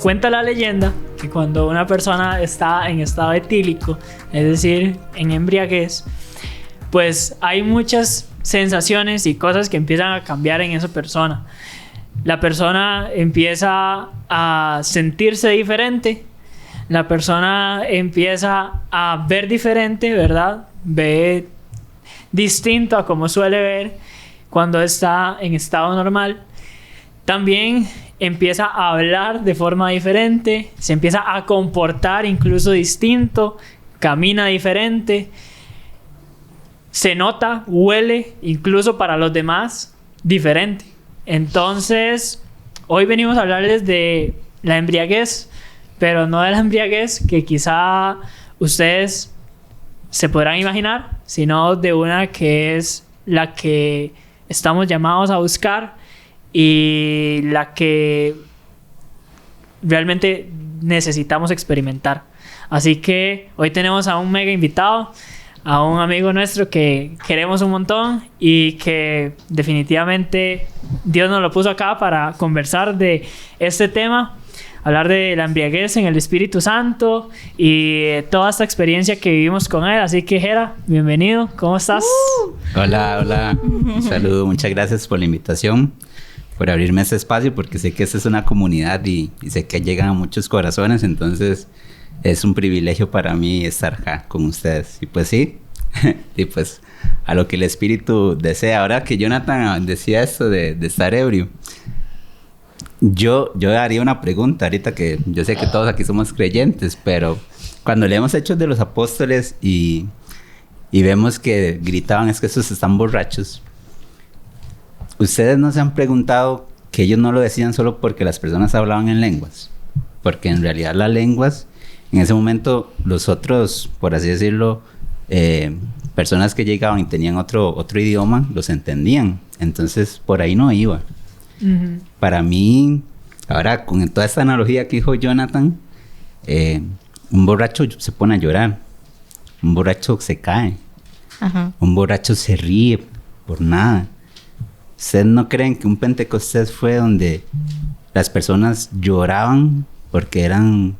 Cuenta la leyenda que cuando una persona está en estado etílico, es decir, en embriaguez, pues hay muchas sensaciones y cosas que empiezan a cambiar en esa persona. La persona empieza a sentirse diferente, la persona empieza a ver diferente, ¿verdad? Ve distinto a como suele ver cuando está en estado normal. También empieza a hablar de forma diferente, se empieza a comportar incluso distinto, camina diferente, se nota, huele, incluso para los demás, diferente. Entonces, hoy venimos a hablarles de la embriaguez, pero no de la embriaguez que quizá ustedes se podrán imaginar, sino de una que es la que estamos llamados a buscar y la que realmente necesitamos experimentar. Así que hoy tenemos a un mega invitado, a un amigo nuestro que queremos un montón y que definitivamente Dios nos lo puso acá para conversar de este tema, hablar de la embriaguez en el Espíritu Santo y toda esta experiencia que vivimos con él. Así que, Jera, bienvenido, ¿cómo estás? Hola, un saludo, muchas gracias por la invitación, por abrirme este espacio, porque sé que esta es una comunidad y sé que llegan a muchos corazones, entonces es un privilegio para mí estar acá con ustedes. Y pues sí, y pues a lo que el Espíritu desea. Ahora que Jonathan decía esto de estar ebrio, yo haría una pregunta ahorita, que yo sé que todos aquí somos creyentes, pero cuando leemos Hechos de los Apóstoles y vemos que gritaban es que estos están borrachos, ¿ustedes no se han preguntado que ellos no lo decían solo porque las personas hablaban en lenguas? Porque en realidad las lenguas, en ese momento, los otros, por así decirlo, personas que llegaban y tenían otro idioma, los entendían. Entonces, por ahí no iba. Uh-huh. Para mí, ahora con toda esta analogía que dijo Jonathan, un borracho se pone a llorar, un borracho se cae, uh-huh. Un borracho se ríe por nada. ¿Ustedes no creen que un Pentecostés fue donde las personas lloraban porque eran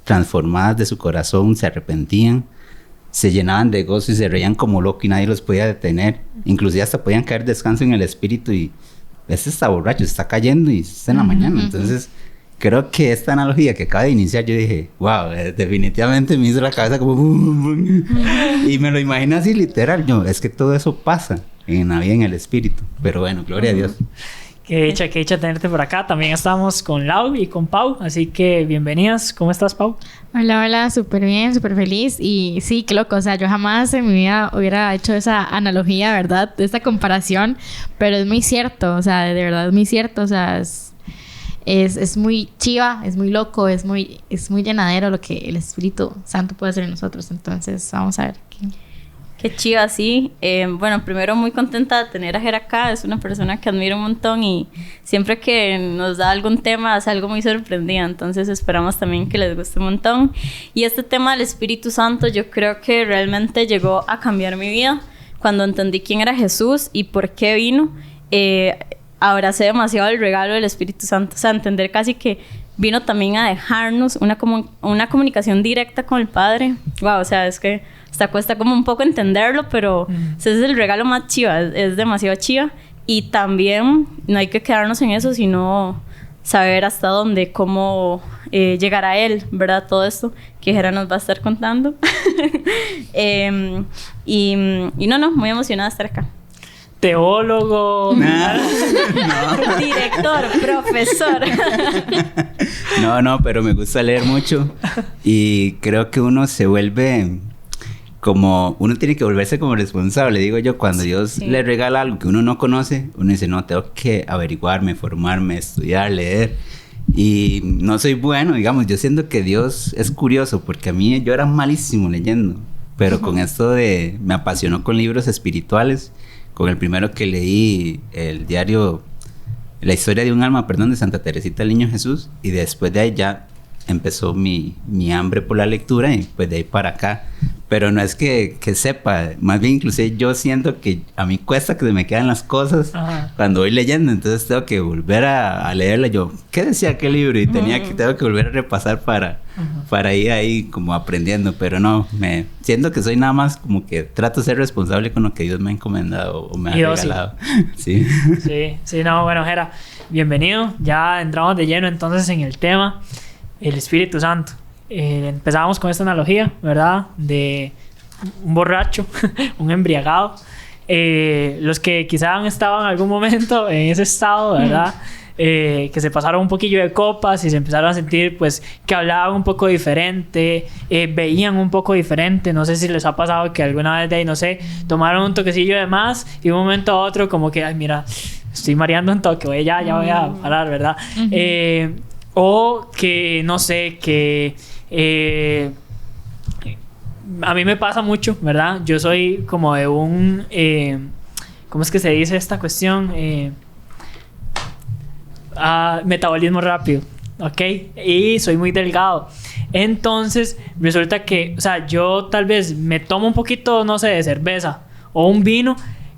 transformadas de su corazón, se arrepentían, se llenaban de gozo y se reían como locos y nadie los podía detener? Inclusive hasta podían caer descanso en el espíritu y este está borracho, está cayendo y está en la mañana. Entonces, creo que esta analogía que acaba de iniciar, yo dije, wow, definitivamente me hizo la cabeza como y me lo imagino así literal. Es que todo eso pasa en la vida, en el espíritu. Pero bueno, gloria a Dios. Qué dicha tenerte por acá. También estamos con Lau y con Pau, así que bienvenidas. ¿Cómo estás, Pau? Hola, súper bien, súper feliz. Y sí, qué loco, o sea, yo jamás en mi vida hubiera hecho esa analogía, ¿verdad? De esta comparación, pero es muy cierto, o sea, de verdad es muy cierto, o sea, es muy chiva, es muy loco, es muy llenadero lo que el Espíritu Santo puede hacer en nosotros. Entonces, vamos a ver Qué chiva, sí. Bueno, primero muy contenta de tener a Jera acá. Es una persona que admiro un montón y siempre que nos da algún tema hace algo muy sorprendida. Entonces esperamos también que les guste un montón. Y este tema del Espíritu Santo yo creo que realmente llegó a cambiar mi vida cuando entendí quién era Jesús y por qué vino. Abracé demasiado el regalo del Espíritu Santo. O sea, entender casi que vino también a dejarnos una comunicación directa con el Padre. Wow, o sea, es que hasta cuesta como un poco entenderlo, pero ese es el regalo más chiva, es demasiado chiva. Y también no hay que quedarnos en eso, sino saber hasta dónde, cómo llegar a Él, ¿verdad? Todo esto que Jera nos va a estar contando. Y muy emocionada de estar acá. Teólogo, no. Director, profesor. No, pero me gusta leer mucho y creo que uno se vuelve uno tiene que volverse como responsable, digo yo, cuando Dios le regala algo que uno no conoce, uno dice, no, tengo que averiguarme, formarme, estudiar, leer. Y no soy bueno, digamos, yo siento que Dios es curioso, porque a mí yo era malísimo leyendo, pero con esto me apasionó con libros espirituales. Con el primero que leí, el diario, la historia de un alma, de Santa Teresita del Niño Jesús, y después de ahí ya empezó mi hambre por la lectura, y pues de ahí para acá. pero no es que sepa, más bien inclusive yo siento que a mí cuesta que se me quedan las cosas cuando voy leyendo, entonces tengo que volver a leerla. Yo, ¿qué decía aquel libro? Y tengo que volver a repasar para ir ahí como aprendiendo, pero no, siento que soy nada más como que trato de ser responsable con lo que Dios me ha encomendado o me ha regalado. Sí. Sí, no, bueno, Jera, bienvenido. Ya entramos de lleno entonces en el tema, el Espíritu Santo. Empezábamos con esta analogía, ¿verdad? De un borracho, un embriagado. Los que quizá han estado en algún momento en ese estado, ¿verdad? Que se pasaron un poquillo de copas y se empezaron a sentir, pues, que hablaban un poco diferente, veían un poco diferente. No sé si les ha pasado que alguna vez de ahí, no sé, tomaron un toquecillo de más y de un momento a otro como que, ay, mira, estoy mareando un toque, ya voy a parar, ¿verdad? O que, no sé, que... a mí me pasa mucho, ¿verdad? Yo soy como de un... ¿cómo es que se dice esta cuestión? Metabolismo rápido, ¿ok? Y soy muy delgado. Entonces, resulta que, o sea, yo tal vez me tomo un poquito, no sé, de cerveza o un vino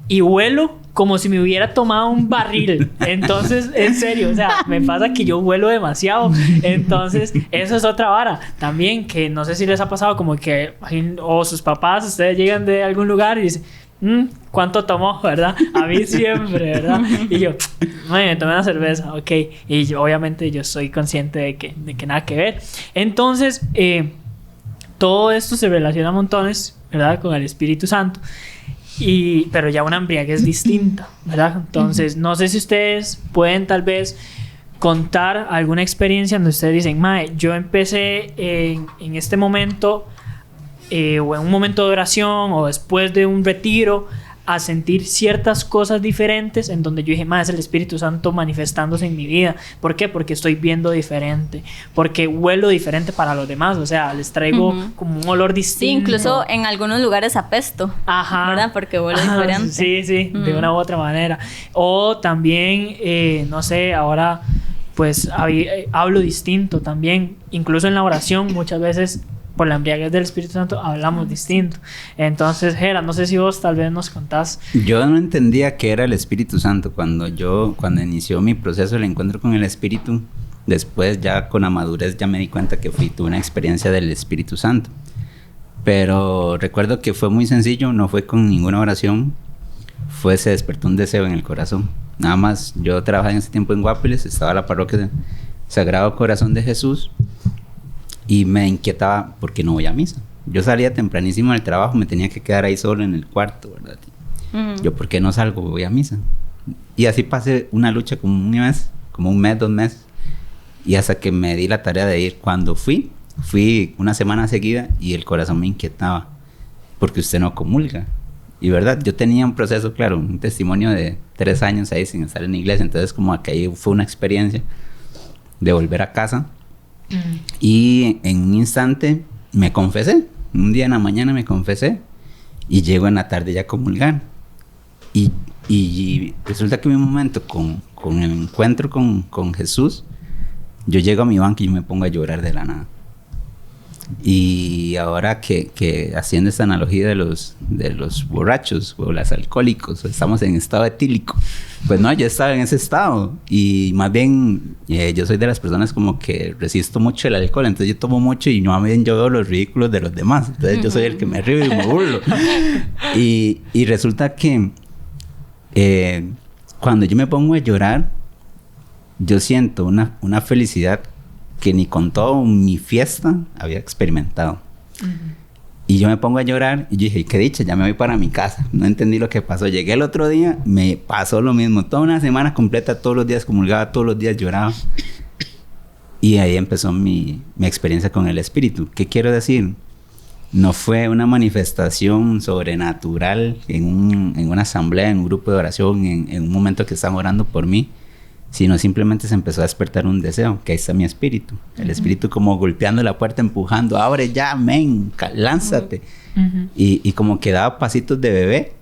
y huelo como si me hubiera tomado un barril. Entonces, en serio, o sea, me pasa que yo huelo demasiado. Entonces, eso es otra vara. También, que no sé si les ha pasado como que, o sus papás, ustedes llegan de algún lugar y dicen, ¿cuánto tomó, verdad? A mí siempre, ¿verdad? Y yo, me tomé una cerveza, ok. Y yo, obviamente, yo soy consciente de que nada que ver. Entonces, todo esto se relaciona montones, ¿verdad? Con el Espíritu Santo. Pero ya una embriaguez distinta, ¿verdad? Entonces, no sé si ustedes pueden tal vez contar alguna experiencia donde ustedes dicen, mae, yo empecé en este momento o en un momento de oración o después de un retiro a sentir ciertas cosas diferentes en donde yo dije, mae, es el Espíritu Santo manifestándose en mi vida. ¿Por qué? Porque estoy viendo diferente, porque huelo diferente para los demás, o sea, les traigo como un olor distinto. Sí, incluso en algunos lugares apesto, ¿verdad? Porque huelo diferente. Sí, de una u otra manera. O también, no sé, ahora pues hablo distinto también, incluso en la oración muchas veces por la embriaguez del Espíritu Santo hablamos distinto. Entonces, Jera, no sé si vos tal vez nos contás. Yo no entendía qué era el Espíritu Santo cuando inició mi proceso del encuentro con el Espíritu. Después, ya con la madurez, ya me di cuenta que tuve una experiencia del Espíritu Santo. Pero recuerdo que fue muy sencillo, no fue con ninguna oración. Se despertó un deseo en el corazón. Nada más, yo trabajaba en ese tiempo en Guapiles, estaba en la parroquia de Sagrado Corazón de Jesús. Y me inquietaba porque no voy a misa. Yo salía tempranísimo del trabajo, me tenía que quedar ahí solo en el cuarto, ¿verdad? Yo, ¿por qué no salgo? Voy a misa. Y así pasé una lucha como un mes, 2 meses. Y hasta que me di la tarea de ir. Cuando fui una semana seguida y el corazón me inquietaba. Porque usted no comulga. Y verdad, yo tenía un proceso, claro, un testimonio de 3 años ahí sin estar en la iglesia. Entonces como que ahí fue una experiencia de volver a casa. Y en un instante me confesé. Un día en la mañana me confesé y llego en la tarde ya a comulgar. Y resulta que en un momento con el encuentro con Jesús, yo llego a mi banco y yo me pongo a llorar de la nada. Y ahora que haciendo esta analogía de los borrachos o los alcohólicos, estamos en estado etílico, pues no, yo estaba en ese estado y más bien yo soy de las personas como que resisto mucho el alcohol, entonces yo tomo mucho y más bien yo veo los ridículos de los demás, entonces yo soy el que me río y me burlo. Y resulta que cuando yo me pongo a llorar, yo siento una felicidad que ni con toda mi fiesta había experimentado. Y yo me pongo a llorar y yo dije, qué dicha, ya me voy para mi casa. No entendí lo que pasó. Llegué el otro día, me pasó lo mismo. Toda una semana completa, todos los días comulgaba, todos los días lloraba. Y ahí empezó mi experiencia con el Espíritu. ¿Qué quiero decir? No fue una manifestación sobrenatural en una asamblea, en un grupo de oración, en un momento que estaban orando por mí, sino simplemente se empezó a despertar un deseo, que ahí está mi espíritu. El espíritu como golpeando la puerta, empujando, abre ya, men, lánzate. Y como que daba pasitos de bebé.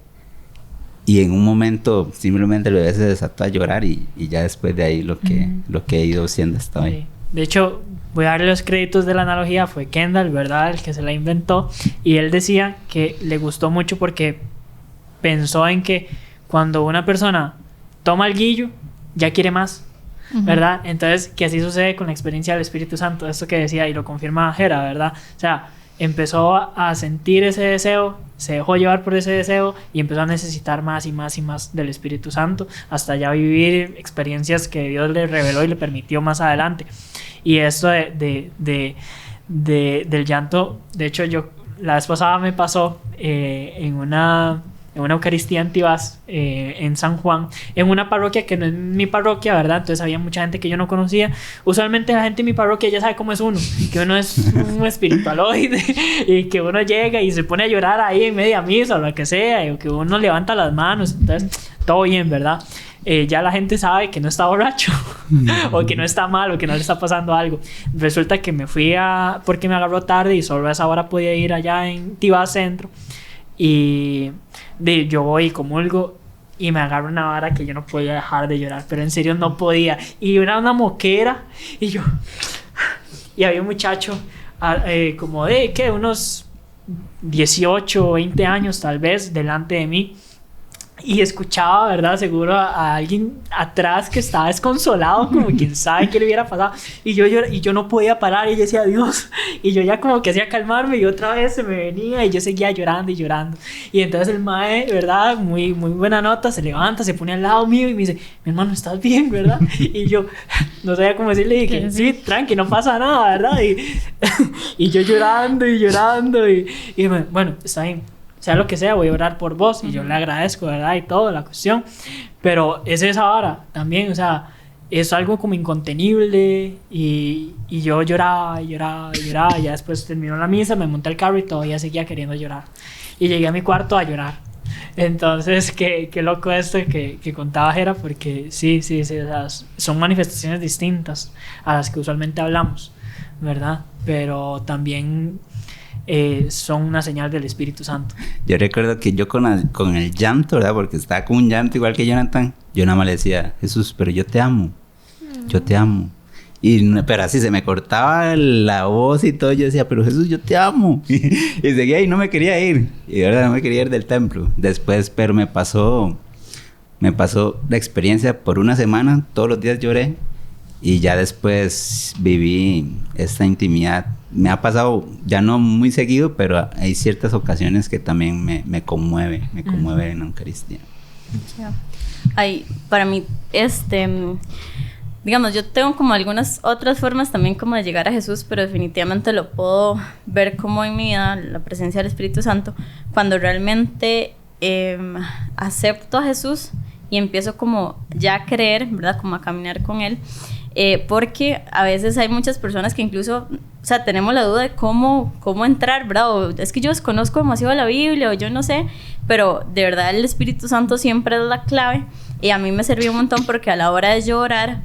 Y en un momento simplemente el bebé se desató a llorar y ya después de ahí lo que he ido siendo hasta hoy. De hecho, voy a darle los créditos de la analogía, fue Kendall, ¿verdad? El que se la inventó. Y él decía que le gustó mucho porque pensó en que cuando una persona toma el guillo, ya quiere más, ¿verdad? Entonces, que así sucede con la experiencia del Espíritu Santo, esto que decía y lo confirma Jera, ¿verdad? O sea, empezó a sentir ese deseo, se dejó llevar por ese deseo y empezó a necesitar más y más y más del Espíritu Santo hasta ya vivir experiencias que Dios le reveló y le permitió más adelante. Y esto del llanto, de hecho yo la vez pasada me pasó en una Eucaristía en Tibás, en San Juan, en una parroquia que no es mi parroquia, ¿verdad? Entonces había mucha gente que yo no conocía. Usualmente la gente en mi parroquia ya sabe cómo es uno, que uno es un espiritualoide y que uno llega y se pone a llorar ahí en media misa o lo que sea, o que uno levanta las manos, entonces todo bien, ¿verdad? Ya la gente sabe que no está borracho o que no está mal o que no le está pasando algo. Resulta que me fui porque me agarró tarde y solo a esa hora podía ir allá en Tibás Centro. Y yo voy y comulgo y me agarro una vara que yo no podía dejar de llorar, pero en serio no podía. Y era una moquera y había un muchacho como de ¿qué? Unos 18 o 20 años tal vez delante de mí. Y escuchaba, ¿verdad? Seguro a alguien atrás que estaba desconsolado, como quien sabe qué le hubiera pasado. Y yo no podía parar y yo decía, Dios. Y yo ya como que hacía calmarme y otra vez se me venía y yo seguía llorando y llorando. Y entonces el mae, ¿verdad? Muy, muy buena nota, se levanta, se pone al lado mío y me dice, mi hermano, ¿estás bien, verdad? Y yo no sabía cómo decirle, y que sí, tranqui, no pasa nada, ¿verdad? Y yo llorando y llorando y bueno, está bien. Sea lo que sea, voy a orar por vos y yo le agradezco, ¿verdad? Y todo, la cuestión. Pero es esa hora también, o sea, es algo como incontenible y yo lloraba y lloraba y lloraba. Ya después terminó la misa, me monté al carro y todavía seguía queriendo llorar. Y llegué a mi cuarto a llorar. Entonces, qué loco esto que contaba Jera, porque sí, o sea, son manifestaciones distintas a las que usualmente hablamos, ¿verdad? Pero también son una señal del Espíritu Santo. Yo recuerdo que yo con el llanto, ¿verdad? Porque estaba con un llanto igual que Jonathan, yo nada más le decía, Jesús, pero yo te amo, yo te amo. Pero así se me cortaba la voz y todo, yo decía, pero Jesús, yo te amo. Y seguía y no me quería ir. Y de verdad no me quería ir del templo. Después, pero me pasó la experiencia por una semana, todos los días lloré. Y ya después viví esta intimidad. Me ha pasado, ya no muy seguido, pero hay ciertas ocasiones que también me conmueve en la Eucaristía. Ay, para mí, digamos, yo tengo como algunas otras formas también como de llegar a Jesús, pero definitivamente lo puedo ver como en mi vida, la presencia del Espíritu Santo, cuando realmente acepto a Jesús y empiezo como ya a creer, ¿verdad? Como a caminar con Él. Porque a veces hay muchas personas que incluso, o sea, tenemos la duda de cómo entrar, ¿verdad? O es que yo desconozco demasiado la Biblia o yo no sé, pero de verdad el Espíritu Santo siempre es la clave y a mí me sirvió un montón porque a la hora de yo orar,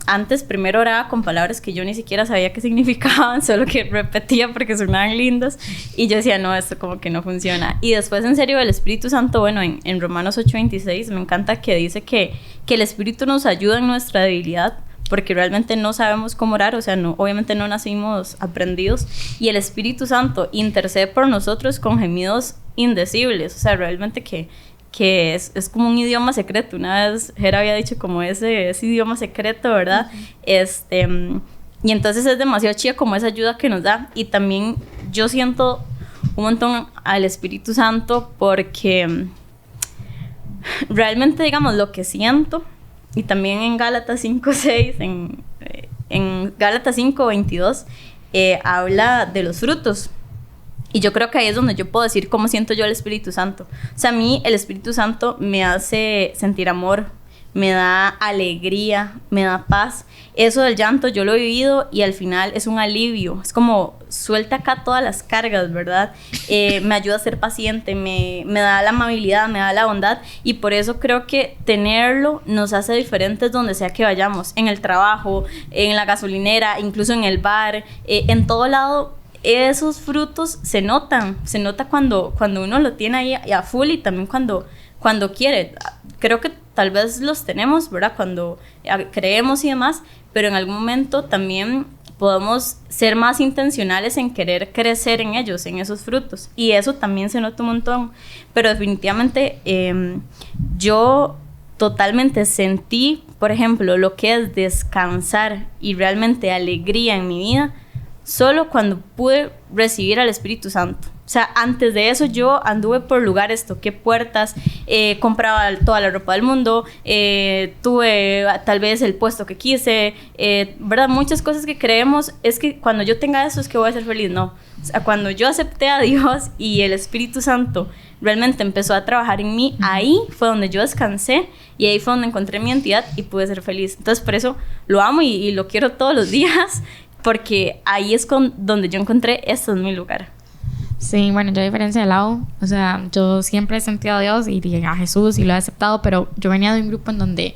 antes primero oraba con palabras que yo ni siquiera sabía qué significaban, solo que repetía porque sonaban lindas y yo decía, no, esto como que no funciona. Y después en serio el Espíritu Santo, bueno, en Romanos 8:26 me encanta que dice que el Espíritu nos ayuda en nuestra debilidad, porque realmente no sabemos cómo orar, o sea, obviamente no nacimos aprendidos, y el Espíritu Santo intercede por nosotros con gemidos indecibles, o sea, realmente que es como un idioma secreto. Una vez Jera había dicho como ese idioma secreto, ¿verdad? Y entonces es demasiado chida como esa ayuda que nos da. Y también yo siento un montón al Espíritu Santo porque realmente, digamos, lo que siento, y también en Gálatas 5:6, en Gálatas 5:22, habla de los frutos. Y yo creo que ahí es donde yo puedo decir cómo siento yo el Espíritu Santo. O sea, a mí el Espíritu Santo me hace sentir amor, me da alegría, me da paz. Eso del llanto yo lo he vivido y al final es un alivio. Es como suelta acá todas las cargas, ¿verdad? Me ayuda a ser paciente, me da la amabilidad, me da la bondad. Y por eso creo que tenerlo nos hace diferentes donde sea que vayamos. En el trabajo, en la gasolinera, incluso en el bar, en todo lado. Esos frutos se nota cuando uno lo tiene ahí a full y también cuando quiere. creo que tal vez los tenemos, ¿verdad? Cuando creemos y demás, pero en algún momento también podemos ser más intencionales en querer crecer en ellos, en esos frutos. Y eso también se nota un montón. Pero definitivamente yo totalmente sentí, por ejemplo, lo que es descansar y realmente alegría en mi vida, solo cuando pude recibir al Espíritu Santo. O sea, antes de eso yo anduve por lugares, toqué puertas, compraba toda la ropa del mundo, tuve tal vez el puesto que quise, ¿verdad? Muchas cosas que creemos es que cuando yo tenga eso es que voy a ser feliz. No. O sea, cuando yo acepté a Dios y el Espíritu Santo realmente empezó a trabajar en mí, ahí fue donde yo descansé y ahí fue donde encontré mi identidad y pude ser feliz. Entonces, por eso lo amo y lo quiero todos los días, porque ahí es donde yo encontré, este es mi lugar. Sí, bueno, yo a diferencia de Lau, o sea, yo siempre he sentido a Dios y a Jesús y lo he aceptado, pero yo venía de un grupo en donde,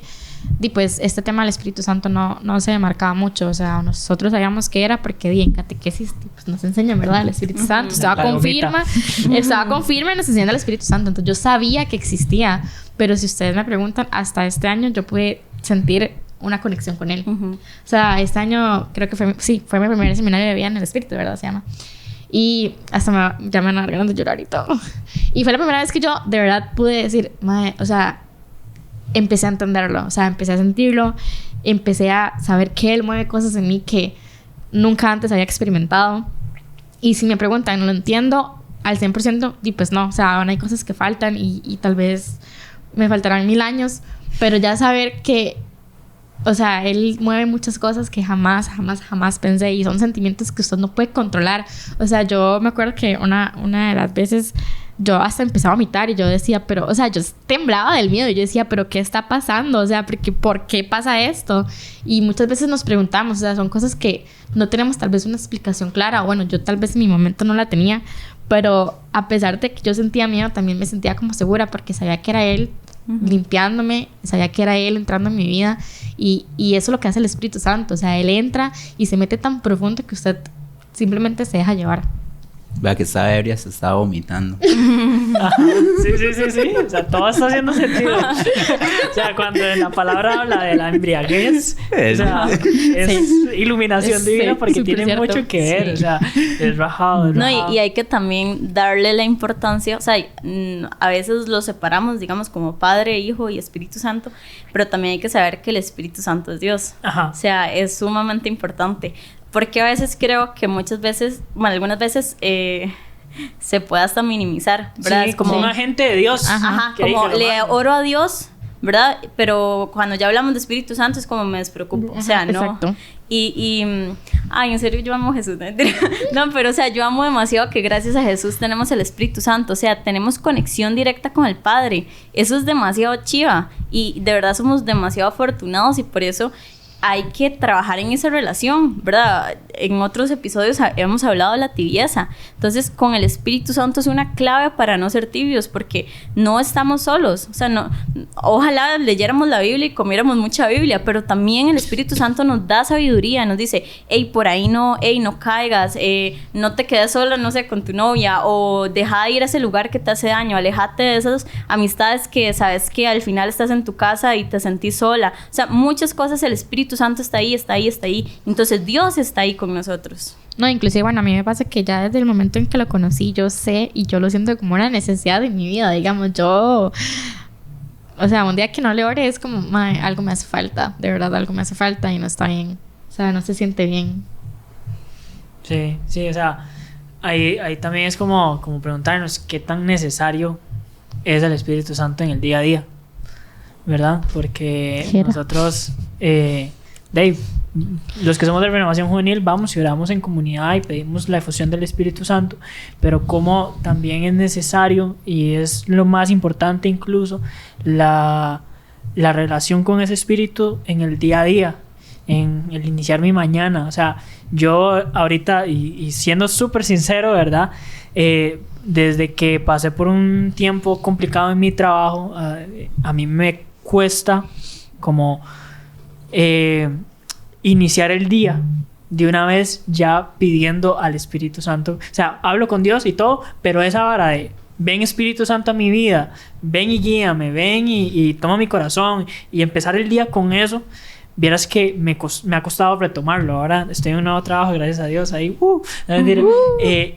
pues, este tema del Espíritu Santo no se marcaba mucho, o sea, nosotros sabíamos qué era porque en catequesis pues, nos enseñan, ¿verdad? El Espíritu Santo, estaba confirma y nos enseñan el Espíritu Santo, entonces yo sabía que existía, pero si ustedes me preguntan, hasta este año yo pude sentir una conexión con él. O sea, este año creo que fue mi primer seminario de vida en el Espíritu, ¿verdad? Se llama. Y hasta ya me van ganas de llorar y todo. Y fue la primera vez que yo de verdad pude decir, madre, o sea, empecé a entenderlo, o sea, empecé a sentirlo, empecé a saber que él mueve cosas en mí que nunca antes había experimentado. Y si me preguntan, ¿lo entiendo al 100%? Y pues no, o sea, aún hay cosas que faltan y tal vez me faltarán 1000 años, pero ya saber que, o sea, él mueve muchas cosas que jamás pensé y son sentimientos que usted no puede controlar. O sea, yo me acuerdo que una de las veces yo hasta empezaba a vomitar y yo decía, pero, o sea, yo temblaba del miedo y yo decía, pero ¿qué está pasando? O sea, ¿por qué pasa esto? Y muchas veces nos preguntamos, o sea, son cosas que no tenemos tal vez una explicación clara. Bueno, yo tal vez en mi momento no la tenía, pero a pesar de que yo sentía miedo, también me sentía como segura porque sabía que era él limpiándome, sabía que era él entrando en mi vida y eso es lo que hace el Espíritu Santo, o sea, él entra y se mete tan profundo que usted simplemente se deja llevar. Vea que estaba ebria, se estaba vomitando. Sí. O sea, todo está haciendo sentido. O sea, cuando la palabra habla de la embriaguez, o sea, es iluminación divina porque tiene cierto. Mucho que ver. O sea, es rajado. No, y hay que también darle la importancia. O sea, a veces lo separamos, digamos, como Padre, Hijo y Espíritu Santo, pero también hay que saber que el Espíritu Santo es Dios. Ajá. O sea, es sumamente importante. Porque a veces creo que muchas veces, bueno, algunas veces se puede hasta minimizar, ¿verdad? Sí, es como un agente de Dios. Ajá, como le oro a Dios, ¿verdad? Pero cuando ya hablamos de Espíritu Santo es como me despreocupo. O sea, no. Exacto. Ay, en serio, yo amo a Jesús. No, pero o sea, yo amo demasiado que gracias a Jesús tenemos el Espíritu Santo. O sea, tenemos conexión directa con el Padre. Eso es demasiado chiva. Y de verdad somos demasiado afortunados y por eso hay que trabajar en esa relación, ¿verdad? En otros episodios hemos hablado de la tibieza. Entonces, con el Espíritu Santo es una clave para no ser tibios, porque no estamos solos. O sea, no, ojalá leyéramos la Biblia y comiéramos mucha Biblia, pero también el Espíritu Santo nos da sabiduría, nos dice, hey, por ahí no, hey, no caigas, no te quedes sola, no sé, con tu novia, o deja de ir a ese lugar que te hace daño, alejate de esas amistades que sabes que al final estás en tu casa y te sentís sola. O sea, muchas cosas el Espíritu Santo está ahí. Entonces Dios está ahí con nosotros. No, inclusive, bueno, a mí me pasa que ya desde el momento en que lo conocí, yo sé y yo lo siento como una necesidad en mi vida, digamos, o sea, un día que no le ore es como, algo me hace falta, de verdad, algo me hace falta y no está bien, o sea, no se siente bien. Sí, o sea, ahí también es como preguntarnos qué tan necesario es el Espíritu Santo en el día a día, ¿verdad? Porque nosotros, Dave, los que somos de Renovación Juvenil vamos y oramos en comunidad y pedimos la efusión del Espíritu Santo, pero como también es necesario y es lo más importante incluso la relación con ese Espíritu en el día a día, en el iniciar mi mañana. O sea, yo ahorita y siendo súper sincero, ¿verdad? Desde que pasé por un tiempo complicado en mi trabajo, a mí me cuesta como iniciar el día de una vez ya pidiendo al Espíritu Santo. O sea, hablo con Dios y todo, pero esa vara de ven Espíritu Santo a mi vida, ven y guíame, ven y toma mi corazón, y empezar el día con eso, vieras que me ha costado retomarlo. Ahora estoy en un nuevo trabajo, gracias a Dios, ahí,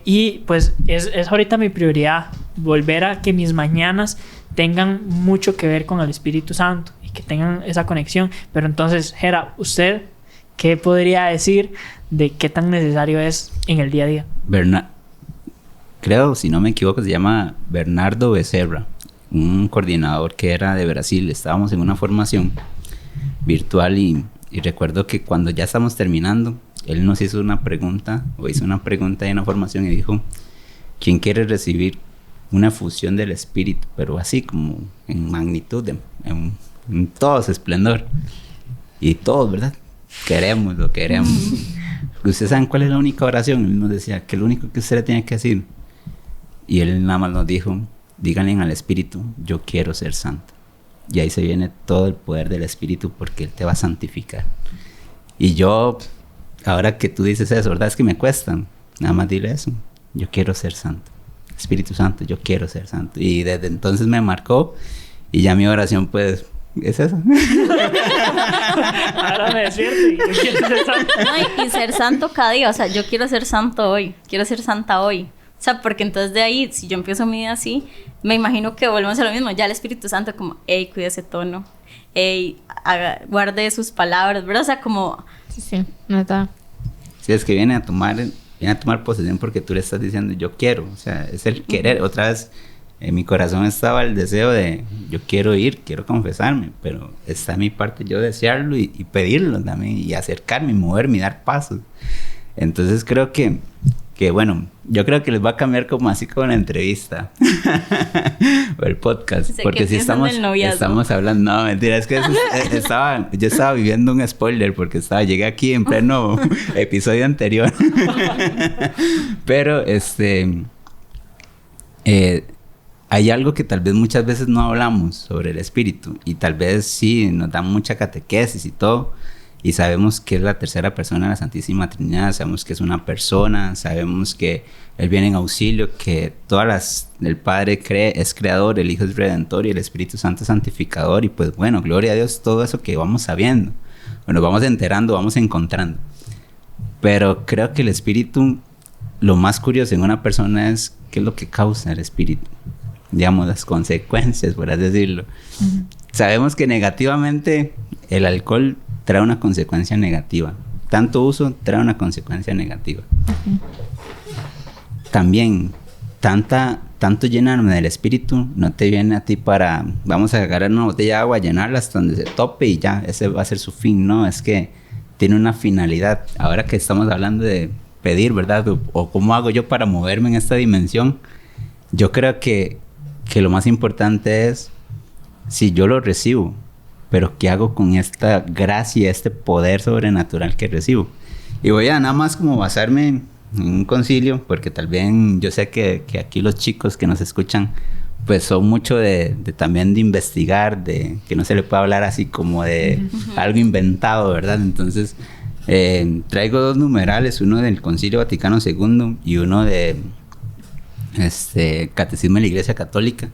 y pues es ahorita mi prioridad, volver a que mis mañanas tengan mucho que ver con el Espíritu Santo y que tengan esa conexión. Pero entonces, Jera, ¿usted qué podría decir de qué tan necesario es en el día a día? Creo, si no me equivoco, se llama Bernardo Becerra, un coordinador que era de Brasil. Estábamos en una formación virtual y recuerdo que cuando ya estamos terminando, él nos hizo una pregunta en una formación y dijo: ¿quién quiere recibir una fusión del Espíritu? Pero así como en magnitud, en todo su esplendor. Y todos, ¿verdad? Lo queremos. ¿Ustedes saben cuál es la única oración? Él nos decía que lo único que usted le tiene que decir. Y él nada más nos dijo: díganle al Espíritu, yo quiero ser santo. Y ahí se viene todo el poder del Espíritu, porque Él te va a santificar. Y yo, ahora que tú dices eso, ¿verdad? Es que me cuesta. Nada más dile eso: yo quiero ser santo. Espíritu Santo, yo quiero ser santo. Y desde entonces me marcó. Y ya mi oración, pues, es eso. Ahora me despierto y yo quiero ser santo. No, y ser santo cada día. O sea, yo quiero ser santo hoy. Quiero ser santa hoy. O sea, porque entonces de ahí, si yo empiezo mi vida así, me imagino que volvemos a lo mismo. Ya el Espíritu Santo como: hey, cuide ese tono. Hey, guarde sus palabras, ¿verdad? O sea, como... Sí, neta. Sí, es que viene a tomar posesión porque tú le estás diciendo: yo quiero. O sea, es el querer. Otra vez, en mi corazón estaba el deseo de: yo quiero ir, quiero confesarme, pero está en mi parte yo desearlo y pedirlo también, y acercarme, moverme y dar pasos. Entonces creo que bueno, yo creo que les va a cambiar como así como la entrevista o el podcast, porque si estamos hablando, no, mentira, es que yo estaba viviendo un spoiler porque llegué aquí en pleno episodio anterior. Pero hay algo que tal vez muchas veces no hablamos sobre el Espíritu, y tal vez sí nos dan mucha catequesis y todo, y sabemos que es la tercera persona de la Santísima Trinidad, sabemos que es una persona, sabemos que Él viene en auxilio, que el Padre es creador, el Hijo es redentor y el Espíritu Santo es santificador. Y pues bueno, gloria a Dios, todo eso que vamos sabiendo, bueno, vamos enterando, vamos encontrando. Pero creo que el Espíritu, lo más curioso en una persona es qué es lo que causa el Espíritu, digamos, las consecuencias, por así decirlo. Sabemos que negativamente el alcohol trae una consecuencia negativa. Tanto uso trae una consecuencia negativa. También, tanto llenarme del Espíritu no te viene a ti para, vamos a agarrar una botella de agua, llenarla hasta donde se tope y ya, ese va a ser su fin. No, es que tiene una finalidad. Ahora que estamos hablando de pedir, ¿verdad? O cómo hago yo para moverme en esta dimensión, yo creo que lo más importante es, si yo lo recibo, pero ¿qué hago con esta gracia, este poder sobrenatural que recibo? Y voy a nada más como basarme en un concilio, porque tal vez yo sé que aquí los chicos que nos escuchan, pues son mucho también de investigar, de que no se le puede hablar así como de algo inventado, ¿verdad? Entonces, traigo 2 numerales, uno del Concilio Vaticano II y uno de Catecismo de la Iglesia Católica,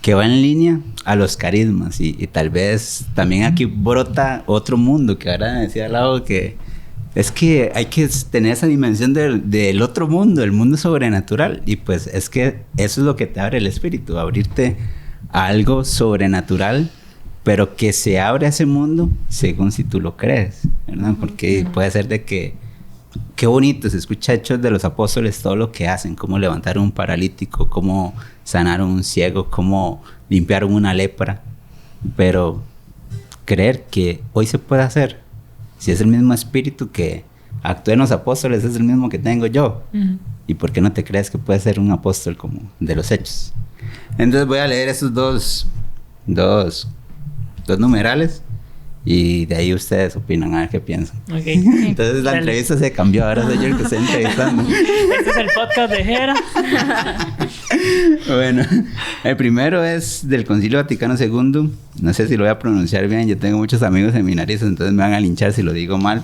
que va en línea a los carismas, y tal vez también aquí brota otro mundo, que ahora decía al lado que es que hay que tener esa dimensión del otro mundo, el mundo sobrenatural, y pues es que eso es lo que te abre el Espíritu, abrirte a algo sobrenatural, pero que se abre a ese mundo según si tú lo crees, ¿verdad? Porque puede ser de que qué bonito se escucha Hechos de los Apóstoles, todo lo que hacen, cómo levantaron un paralítico, cómo sanaron un ciego, cómo limpiaron una lepra, pero creer que hoy se puede hacer, si es el mismo Espíritu que actuó en los apóstoles, es el mismo que tengo yo. ¿Y por qué no te crees que puede ser un apóstol como de los Hechos? Entonces voy a leer esos dos numerales, y de ahí ustedes opinan, a ver qué piensan. Okay. Entonces la entrevista se cambió, ahora soy yo el que estoy entrevistando. Este es el podcast de Jera. Bueno, el primero es del Concilio Vaticano II. No sé si lo voy a pronunciar bien, yo tengo muchos amigos seminaristas, entonces me van a linchar si lo digo mal.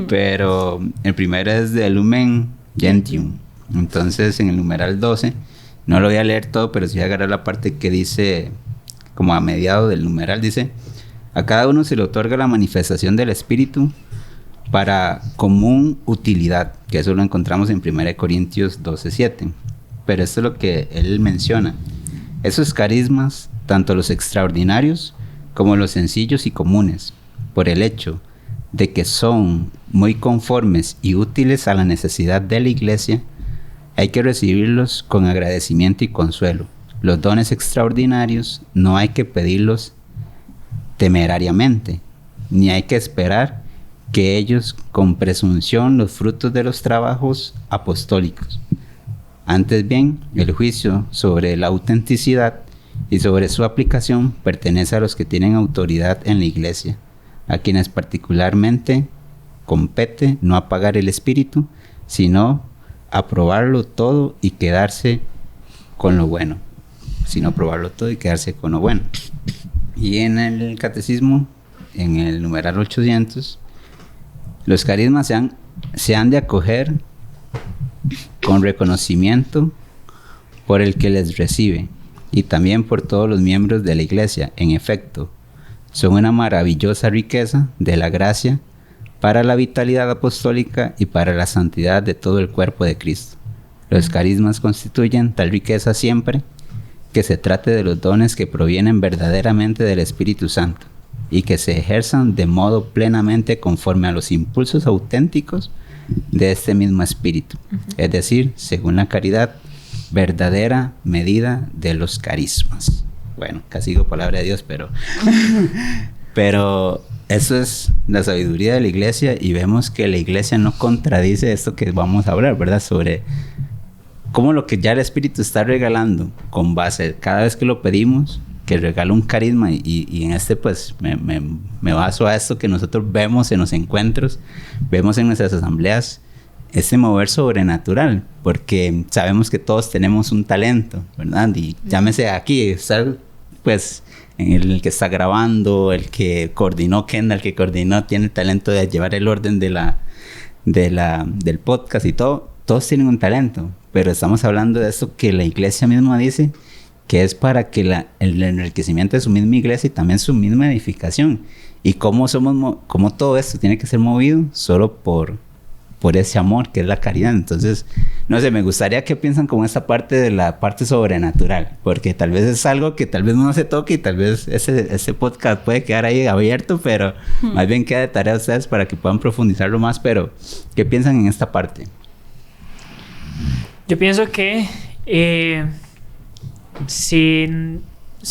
Pero el primero es de Lumen Gentium. Entonces, en el numeral 12 No lo voy a leer todo, pero sí voy a agarrar la parte que dice, como a mediado del numeral, dice: a cada uno se le otorga la manifestación del Espíritu para común utilidad, que eso lo encontramos en 1 Corintios 12:7. Pero esto es lo que él menciona. Esos carismas, tanto los extraordinarios como los sencillos y comunes, por el hecho de que son muy conformes y útiles a la necesidad de la iglesia, hay que recibirlos con agradecimiento y consuelo. Los dones extraordinarios no hay que pedirlos temerariamente, ni hay que esperar que ellos con presunción los frutos de los trabajos apostólicos. Antes bien, el juicio sobre la autenticidad y sobre su aplicación pertenece a los que tienen autoridad en la iglesia, a quienes particularmente compete no apagar el espíritu, sino aprobarlo todo y quedarse con lo bueno. Sino aprobarlo todo y quedarse con lo bueno. Y en el catecismo, en el numeral 800, los carismas se han de acoger con reconocimiento por el que les recibe y también por todos los miembros de la iglesia. En efecto, son una maravillosa riqueza de la gracia para la vitalidad apostólica y para la santidad de todo el cuerpo de Cristo. Los carismas constituyen tal riqueza siempre que se trate de los dones que provienen verdaderamente del Espíritu Santo y que se ejerzan de modo plenamente conforme a los impulsos auténticos de este mismo Espíritu, es decir, según la caridad verdadera medida de los carismas. Bueno, casi digo palabra de Dios, pero eso es la sabiduría de la iglesia, y vemos que la iglesia no contradice esto que vamos a hablar, ¿verdad? Sobre cómo lo que ya el Espíritu está regalando con base, cada vez que lo pedimos, que regala un carisma, y en este pues me baso a esto que nosotros vemos en los encuentros, vemos en nuestras asambleas, este mover sobrenatural, porque sabemos que todos tenemos un talento, ¿verdad? Y llámese aquí, estar pues en el que está grabando, el que coordinó Kendall, el que coordinó, tiene el talento de llevar el orden del podcast y todo, todos tienen un talento, pero estamos hablando de esto que la iglesia misma dice que es para que el enriquecimiento de su misma iglesia y también su misma edificación. Y cómo todo esto tiene que ser movido solo por ese amor que es la caridad. Entonces, no sé, me gustaría que piensan como esta parte de la parte sobrenatural, porque tal vez es algo que tal vez no se toque y tal vez ese podcast puede quedar ahí abierto, pero más bien queda de tarea a ustedes para que puedan profundizarlo más. Pero, ¿qué piensan en esta parte? Yo pienso que si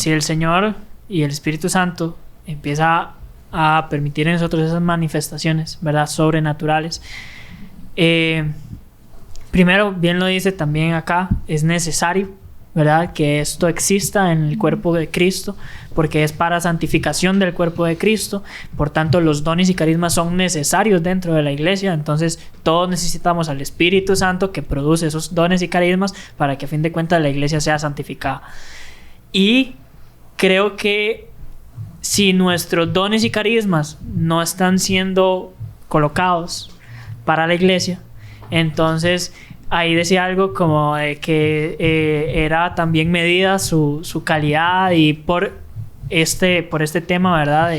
el Señor y el Espíritu Santo empieza a permitir en nosotros esas manifestaciones, ¿verdad?, sobrenaturales, primero, bien lo dice también acá, es necesario, ¿verdad?, que esto exista en el cuerpo de Cristo, porque es para santificación del cuerpo de Cristo. Por tanto, los dones y carismas son necesarios dentro de la iglesia. Entonces, todos necesitamos al Espíritu Santo que produce esos dones y carismas para que a fin de cuentas la iglesia sea santificada. Y creo que si nuestros dones y carismas no están siendo colocados para la iglesia, entonces ahí decía algo como de que era también medida su calidad, y por este tema, ¿verdad?,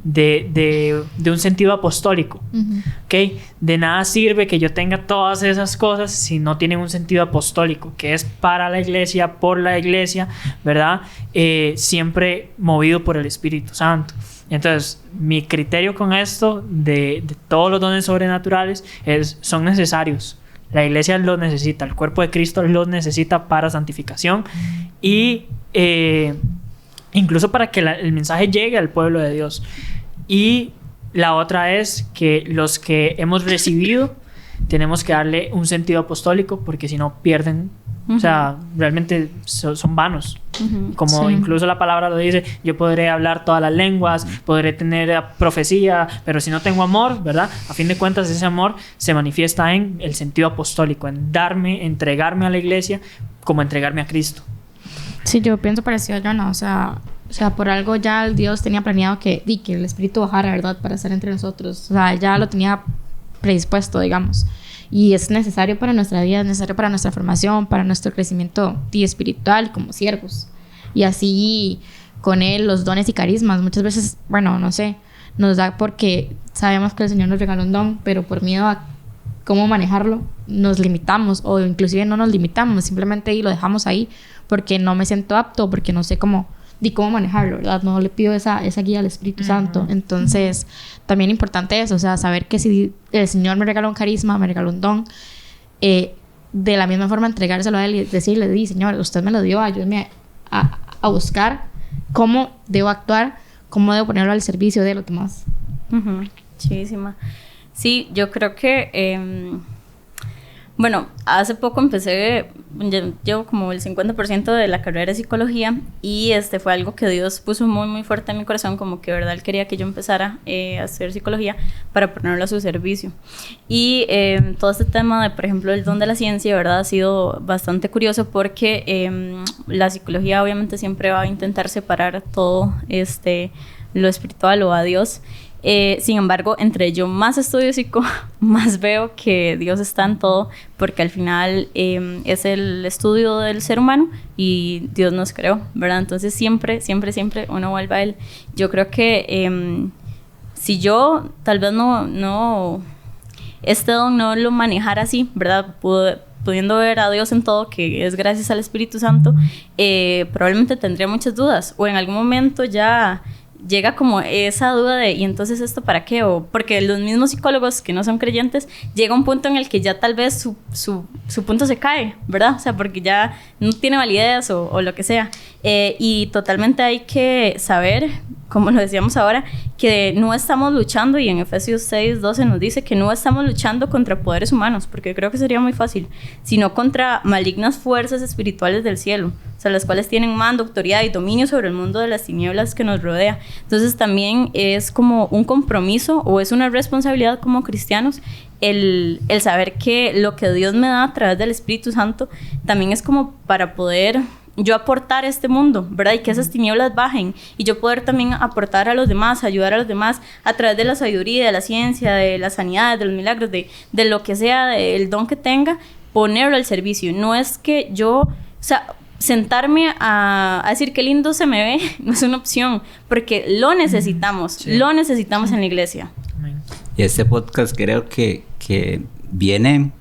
de un sentido apostólico. ¿Okay? De nada sirve que yo tenga todas esas cosas si no tienen un sentido apostólico, que es para la iglesia, por la iglesia, ¿verdad? Siempre movido por el Espíritu Santo. Entonces, mi criterio con esto de todos los dones sobrenaturales son necesarios. La iglesia los necesita, el cuerpo de Cristo los necesita para santificación y incluso para que el mensaje llegue al pueblo de Dios. Y la otra es que los que hemos recibido tenemos que darle un sentido apostólico, porque si no pierden, o sea, realmente son vanos. Como incluso la palabra lo dice, yo podré hablar todas las lenguas, podré tener profecía, pero si no tengo amor, ¿verdad? A fin de cuentas ese amor se manifiesta en el sentido apostólico, en entregarme a la iglesia como entregarme a Cristo. Sí, yo pienso parecido a Jonah, o sea, por algo ya Dios tenía planeado que el Espíritu bajara, ¿verdad?, para estar entre nosotros. O sea, ya lo tenía predispuesto, digamos. y es necesario para nuestra vida, es necesario para nuestra formación, para nuestro crecimiento espiritual como siervos. Y así con Él los dones y carismas muchas veces, bueno, no sé, nos da porque sabemos que el Señor nos regaló un don, pero por miedo a cómo manejarlo nos limitamos, o inclusive no nos limitamos, simplemente ahí lo dejamos ahí porque no me siento apto, porque no sé cómo manejarlo, ¿verdad? No le pido esa guía al Espíritu Santo. Entonces, también importante eso, o sea, saber que si el Señor me regaló un carisma, me regaló un don, de la misma forma entregárselo a Él y decirle, Señor, usted me lo dio, ayúdeme a buscar cómo debo actuar, cómo debo ponerlo al servicio de los demás. Chidísima. Sí, yo creo que... bueno, hace poco llevo como el 50% de la carrera de psicología y fue algo que Dios puso muy, muy fuerte en mi corazón, como que verdad Él quería que yo empezara a hacer psicología para ponerlo a su servicio. Y todo este tema de, por ejemplo, el don de la ciencia, verdad, ha sido bastante curioso porque la psicología obviamente siempre va a intentar separar todo lo espiritual o a Dios. Sin embargo, entre yo más estudio psico, más veo que Dios está en todo, porque al final es el estudio del ser humano y Dios nos creó, ¿verdad? Entonces siempre uno vuelve a Él. Yo creo que si yo tal vez no este don no lo manejara así, ¿verdad? Pudiendo ver a Dios en todo, que es gracias al Espíritu Santo, probablemente tendría muchas dudas, o en algún momento ya llega como esa duda de ¿y entonces esto para qué? O porque los mismos psicólogos que no son creyentes, llega un punto en el que ya tal vez su punto se cae, ¿verdad? O sea, porque ya no tiene validez o lo que sea. Y totalmente hay que saber, como lo decíamos ahora, que no estamos luchando, y en Efesios 6:12 nos dice que no estamos luchando contra poderes humanos, porque creo que sería muy fácil, sino contra malignas fuerzas espirituales del cielo, o sea, las cuales tienen mando, autoridad y dominio sobre el mundo de las tinieblas que nos rodea. Entonces también es como un compromiso, o es una responsabilidad como cristianos, el saber que lo que Dios me da a través del Espíritu Santo también es como para poder yo aportar a este mundo, ¿verdad? Y que esas tinieblas bajen, y yo poder también aportar a los demás, ayudar a los demás a través de la sabiduría, de la ciencia, de las sanidades, de los milagros, de lo que sea, del don que tenga, ponerlo al servicio. No es que yo, o sea, sentarme a decir qué lindo se me ve, no es una opción, porque lo necesitamos, lo necesitamos en la iglesia. Y este podcast creo que viene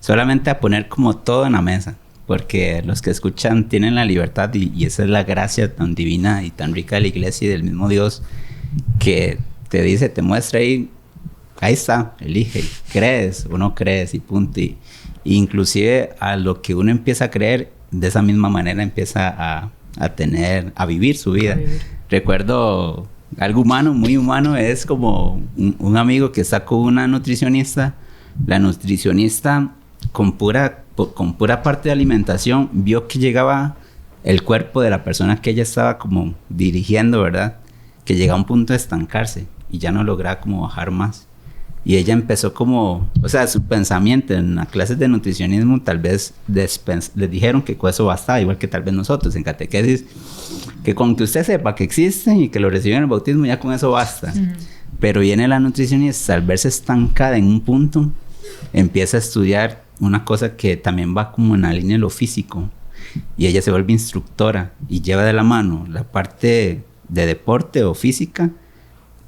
solamente a poner como todo en la mesa, porque los que escuchan tienen la libertad, y esa es la gracia tan divina y tan rica de la iglesia y del mismo Dios, que te dice, te muestra ahí está, elige, crees o no crees y punto. Y inclusive a lo que uno empieza a creer, de esa misma manera empieza a vivir su vida. Recuerdo algo humano, muy humano, es como un amigo que está con una nutricionista. La nutricionista con pura parte de alimentación vio que llegaba el cuerpo de la persona que ella estaba como dirigiendo, ¿verdad? Que llega a un punto de estancarse y ya no lograba como bajar más. Y ella empezó como, o sea, su pensamiento en las clases de nutricionismo tal vez les dijeron que con eso bastaba, igual que tal vez nosotros en catequesis, que con que usted sepa que existe y que lo recibió en el bautismo, ya con eso basta. Pero viene la nutricionista, al verse estancada en un punto, empieza a estudiar una cosa que también va como en la línea de lo físico, y ella se vuelve instructora y lleva de la mano la parte de deporte o física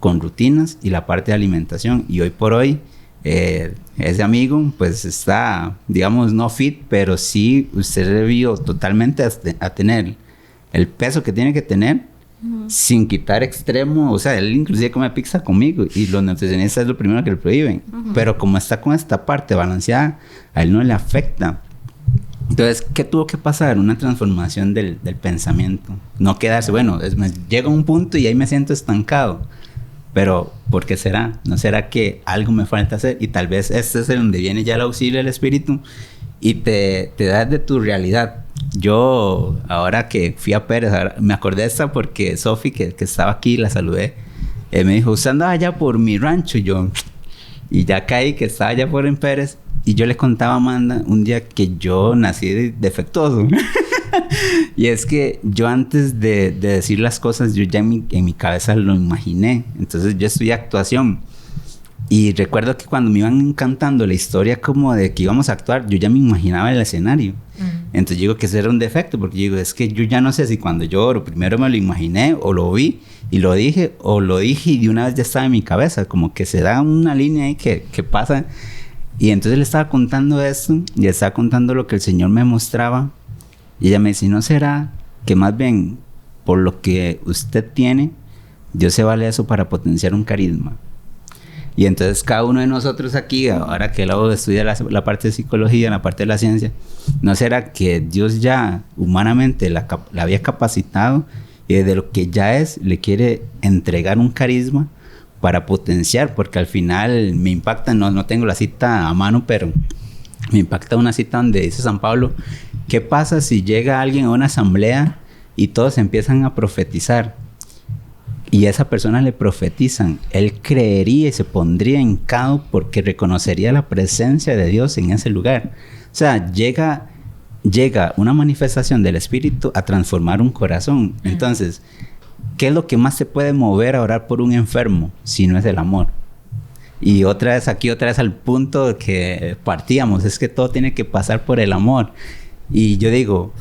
con rutinas y la parte de alimentación. Y hoy por hoy ese amigo pues está, digamos, no fit, pero sí usted debió totalmente a tener el peso que tiene que tener sin quitar extremo. O sea, él inclusive come pizza conmigo y los nutricionistas es lo primero que le prohíben, pero como está con esta parte balanceada, a él no le afecta. Entonces, ¿qué tuvo que pasar? Una transformación del pensamiento, no quedarse, bueno, llega un punto y ahí me siento estancado. Pero, ¿por qué será? ¿No será que algo me falta hacer? Y tal vez este es donde viene ya el auxilio del Espíritu y te da de tu realidad. Yo, ahora que fui a Pérez, me acordé de esta porque Sofi, que estaba aquí, la saludé, me dijo, ¿usted andaba allá por mi rancho? Y ya caí que estaba allá por en Pérez. Y yo le contaba a Amanda un día que yo nací defectuoso. Y es que yo antes de decir las cosas, yo ya en mi cabeza lo imaginé. Entonces yo estudié actuación. Y recuerdo que cuando me iban cantando la historia como de que íbamos a actuar, yo ya me imaginaba el escenario. Entonces digo que ese era un defecto, porque digo, es que yo ya no sé si cuando yo oro, primero me lo imaginé, o lo vi y lo dije, o lo dije y de una vez ya estaba en mi cabeza, como que se da una línea ahí que pasa. Y entonces le estaba contando esto, y le estaba contando lo que el Señor me mostraba, y ella me dice, ¿no será que más bien por lo que usted tiene, Dios se vale eso para potenciar un carisma? Y entonces cada uno de nosotros aquí, ahora que luego estudia la parte de psicología, la parte de la ciencia, ¿no será que Dios ya humanamente la había capacitado y de lo que ya es, le quiere entregar un carisma para potenciar? Porque al final me impacta, no tengo la cita a mano, pero me impacta una cita donde dice San Pablo, ¿qué pasa si llega alguien a una asamblea y todos empiezan a profetizar? Y a esa persona le profetizan, él creería y se pondría hincado porque reconocería la presencia de Dios en ese lugar. O sea, llega una manifestación del Espíritu a transformar un corazón. Entonces, ¿qué es lo que más se puede mover a orar por un enfermo si no es el amor? Y otra vez al punto que partíamos, es que todo tiene que pasar por el amor. Y yo digo,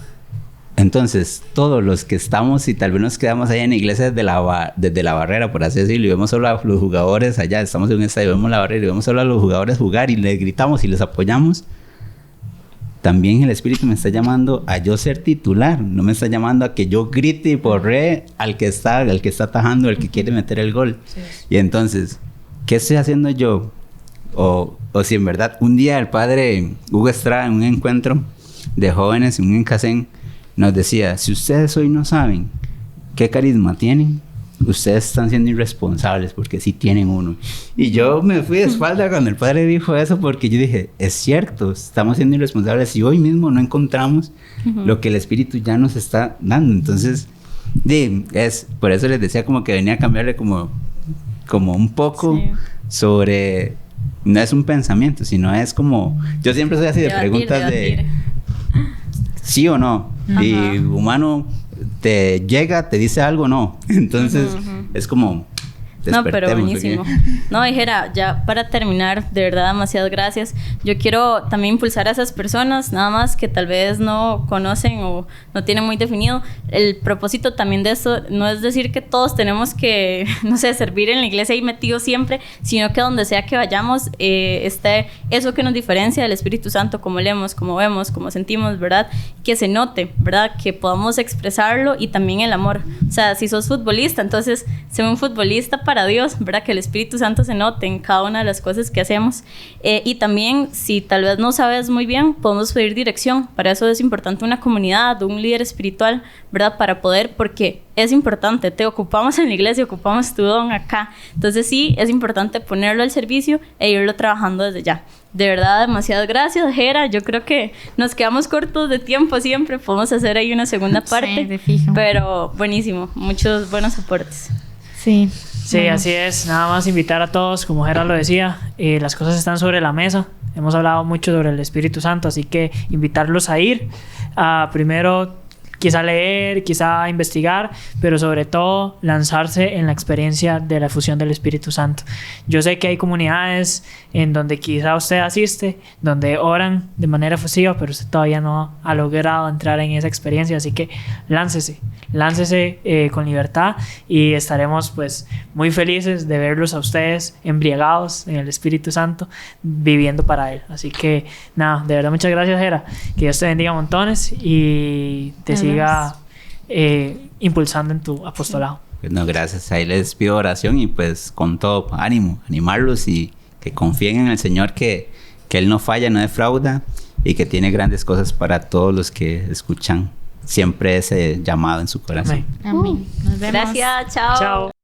entonces, todos los que estamos y tal vez nos quedamos allá en la iglesia desde la barrera, por así decirlo, y vemos solo a los jugadores allá, estamos en un estadio, vemos la barrera y vemos solo a los jugadores jugar y les gritamos y les apoyamos, también el Espíritu me está llamando a yo ser titular, no me está llamando a que yo grite y porree al que está atajando, al que quiere meter el gol. Sí. Y entonces, ¿qué estoy haciendo yo? O si en verdad, un día el padre Hugo Estrada en un encuentro de jóvenes en un Encasén nos decía, si ustedes hoy no saben qué carisma tienen, ustedes están siendo irresponsables porque sí tienen uno. Y yo me fui de espalda cuando el padre dijo eso, porque yo dije, es cierto, estamos siendo irresponsables y hoy mismo no encontramos lo que el Espíritu ya nos está dando. Entonces, por eso les decía como que venía a cambiarle como un poco sobre, no es un pensamiento, sino es como, yo siempre soy así de preguntas de sí o no. Y humano te llega, te dice algo, no. Entonces, es como, no, pero buenísimo. No, Jera, ya para terminar, de verdad, demasiadas gracias. Yo quiero también impulsar a esas personas, nada más que tal vez no conocen o no tienen muy definido. El propósito también de esto no es decir que todos tenemos que, no sé, servir en la iglesia ahí metidos siempre, sino que donde sea que vayamos, esté eso que nos diferencia del Espíritu Santo, como leemos, como vemos, como sentimos, ¿verdad? Que se note, ¿verdad? Que podamos expresarlo y también el amor. O sea, si sos futbolista, entonces sé un futbolista para Dios, ¿verdad? Que el Espíritu Santo se note en cada una de las cosas que hacemos. Y también, si tal vez no sabes muy bien, podemos pedir dirección. Para eso es importante una comunidad, un líder espiritual, ¿verdad? Para poder, porque es importante, te ocupamos en la iglesia, ocupamos tu don acá. Entonces sí, es importante ponerlo al servicio e irlo trabajando desde ya. De verdad, demasiadas gracias, Jera. Yo creo que nos quedamos cortos de tiempo siempre. Podemos hacer ahí una segunda parte. Sí, de fijo. Pero buenísimo, muchos buenos aportes. Sí. Sí, bueno. Así es. Nada más invitar a todos, como Jera lo decía, las cosas están sobre la mesa. Hemos hablado mucho sobre el Espíritu Santo, así que invitarlos a ir a primero quizá leer, quizá investigar, pero sobre todo lanzarse en la experiencia de la fusión del Espíritu Santo. Yo sé que hay comunidades en donde quizá usted asiste, donde oran de manera efusiva, pero usted todavía no ha logrado entrar en esa experiencia, así que láncese con libertad y estaremos pues muy felices de verlos a ustedes embriagados en el Espíritu Santo, viviendo para Él. Así que nada, de verdad muchas gracias, Jera, que Dios te bendiga montones y te siga impulsando en tu apostolado. No, gracias. Ahí les pido oración y pues con todo ánimo, animarlos y que confíen en el Señor, que Él no falla, no defrauda y que tiene grandes cosas para todos los que escuchan siempre ese llamado en su corazón. Amén. Nos vemos. Gracias, chao. Chao.